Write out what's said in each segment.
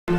For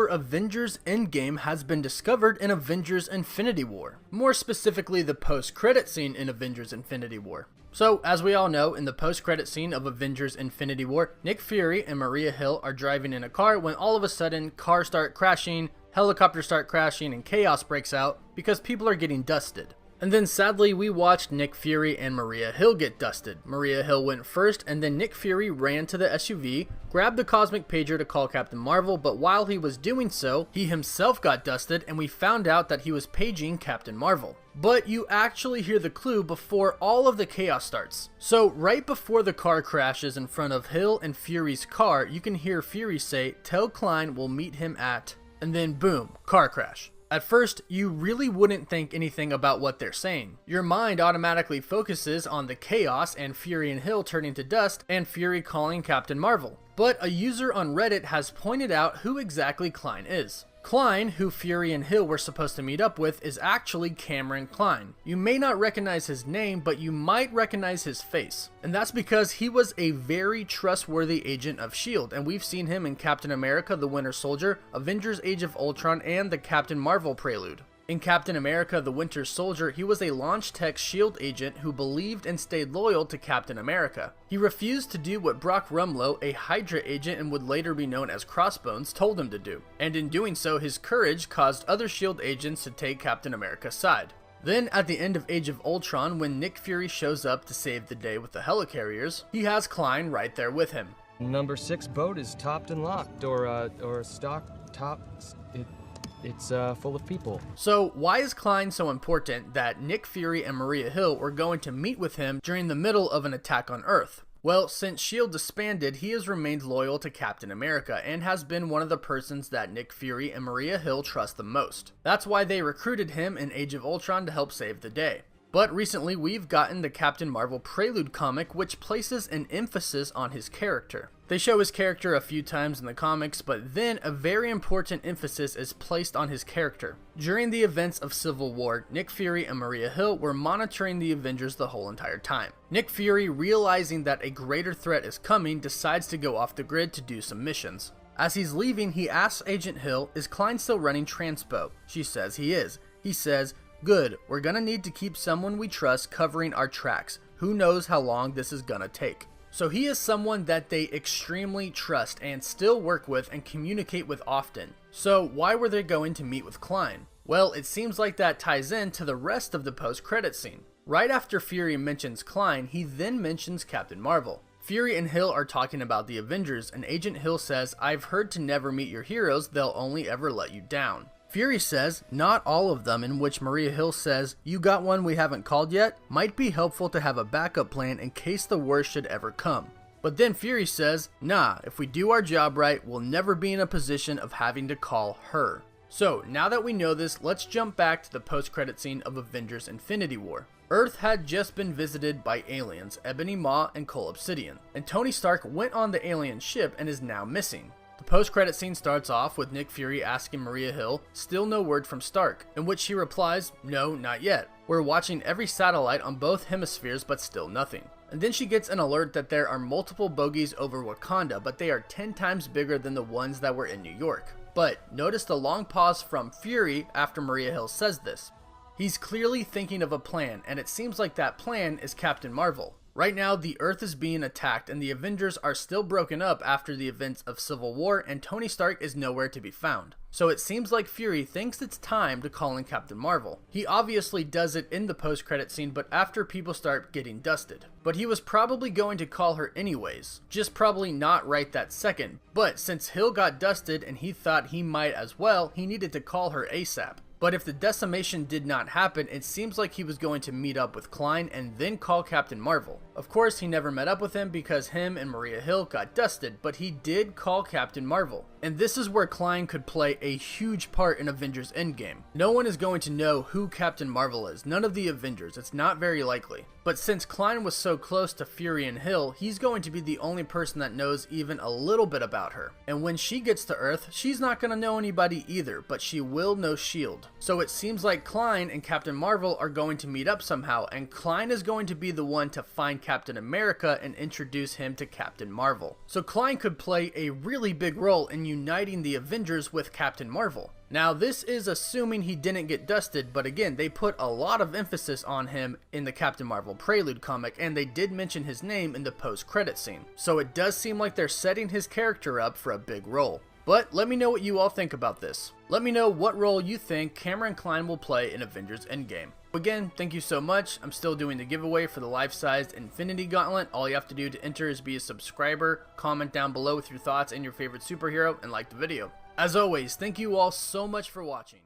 Avengers Endgame has been discovered in Avengers Infinity War, more specifically the post-credit scene in Avengers Infinity War. So, as we all know, in the post-credit scene of Avengers Infinity War, Nick Fury and Maria Hill are driving in a car when all of a sudden cars start crashing, helicopters start crashing, and chaos breaks out because people are getting dusted. And then sadly, we watched Nick Fury and Maria Hill get dusted. Maria Hill went first, and then Nick Fury ran to the SUV, grabbed the cosmic pager to call Captain Marvel, but while he was doing so, he himself got dusted, and we found out that he was paging Captain Marvel. But you actually hear the clue before all of the chaos starts. So right before the car crashes in front of Hill and Fury's car, you can hear Fury say, "Tell Klein we'll meet him at," and then boom, car crash. At first, you really wouldn't think anything about what they're saying. Your mind automatically focuses on the chaos and Fury and Hill turning to dust and Fury calling Captain Marvel. But a user on Reddit has pointed out who exactly Klein is. Klein, who Fury and Hill were supposed to meet up with, is actually Cameron Klein. You may not recognize his name, but you might recognize his face. And that's because he was a very trustworthy agent of S.H.I.E.L.D., and we've seen him in Captain America: The Winter Soldier, Avengers Age of Ultron, and the Captain Marvel prelude. In Captain America: The Winter Soldier, he was a launch tech S.H.I.E.L.D. agent who believed and stayed loyal to Captain America. He refused to do what Brock Rumlow, a Hydra agent and would later be known as Crossbones, told him to do. And in doing so, his courage caused other S.H.I.E.L.D. agents to take Captain America's side. Then, at the end of Age of Ultron, when Nick Fury shows up to save the day with the helicarriers, he has Klein right there with him. Number 6 boat is topped and locked, or stock top. It's full of people. So why is Klein so important that Nick Fury and Maria Hill were going to meet with him during the middle of an attack on Earth? Well, since S.H.I.E.L.D. disbanded, he has remained loyal to Captain America and has been one of the persons that Nick Fury and Maria Hill trust the most. That's why they recruited him in Age of Ultron to help save the day. But recently we've gotten the Captain Marvel Prelude comic, which places an emphasis on his character. They show his character a few times in the comics, but then a very important emphasis is placed on his character. During the events of Civil War, Nick Fury and Maria Hill were monitoring the Avengers the whole entire time. Nick Fury, realizing that a greater threat is coming, decides to go off the grid to do some missions. As he's leaving, he asks Agent Hill, "Is Klein still running Transpo?" She says he is. He says, "Good, we're gonna need to keep someone we trust covering our tracks. Who knows how long this is gonna take." So he is someone that they extremely trust and still work with and communicate with often. So why were they going to meet with Klein? Well, it seems like that ties in to the rest of the post-credit scene. Right after Fury mentions Klein, he then mentions Captain Marvel. Fury and Hill are talking about the Avengers, and Agent Hill says, "I've heard to never meet your heroes, they'll only ever let you down." Fury says, "Not all of them," in which Maria Hill says, "You got one we haven't called yet? Might be helpful to have a backup plan in case the worst should ever come." But then Fury says, "Nah, if we do our job right, we'll never be in a position of having to call her." So now that we know this, let's jump back to the post-credit scene of Avengers Infinity War. Earth had just been visited by aliens, Ebony Maw and Cole Obsidian, and Tony Stark went on the alien ship and is now missing. The post-credit scene starts off with Nick Fury asking Maria Hill, "Still no word from Stark," in which she replies, "No, not yet. We're watching every satellite on both hemispheres, but still nothing." And then she gets an alert that there are multiple bogies over Wakanda, but they are 10 times bigger than the ones that were in New York. But notice the long pause from Fury after Maria Hill says this. He's clearly thinking of a plan, and it seems like that plan is Captain Marvel. Right now, the Earth is being attacked and the Avengers are still broken up after the events of Civil War, and Tony Stark is nowhere to be found. So it seems like Fury thinks it's time to call in Captain Marvel. He obviously does it in the post-credit scene, but after people start getting dusted. But he was probably going to call her anyways, just probably not right that second. But since Hill got dusted and he thought he might as well, he needed to call her ASAP. But if the decimation did not happen, it seems like he was going to meet up with Klein and then call Captain Marvel. Of course, he never met up with him because him and Maria Hill got dusted, but he did call Captain Marvel. And this is where Klein could play a huge part in Avengers Endgame. No one is going to know who Captain Marvel is, none of the Avengers, it's not very likely. But since Klein was so close to Fury and Hill, he's going to be the only person that knows even a little bit about her. And when she gets to Earth, she's not going to know anybody either, but she will know S.H.I.E.L.D. So it seems like Klein and Captain Marvel are going to meet up somehow, and Klein is going to be the one to find Captain America and introduce him to Captain Marvel. So Klein could play a really big role in uniting the Avengers with Captain Marvel. Now this is assuming he didn't get dusted, but again, they put a lot of emphasis on him in the Captain Marvel Prelude comic, and they did mention his name in the post-credit scene. So it does seem like they're setting his character up for a big role. But let me know what you all think about this. Let me know what role you think Cameron Klein will play in Avengers Endgame. Again, thank you so much. I'm still doing the giveaway for the life-sized Infinity Gauntlet. All you have to do to enter is be a subscriber, comment down below with your thoughts and your favorite superhero, and like the video. As always, thank you all so much for watching.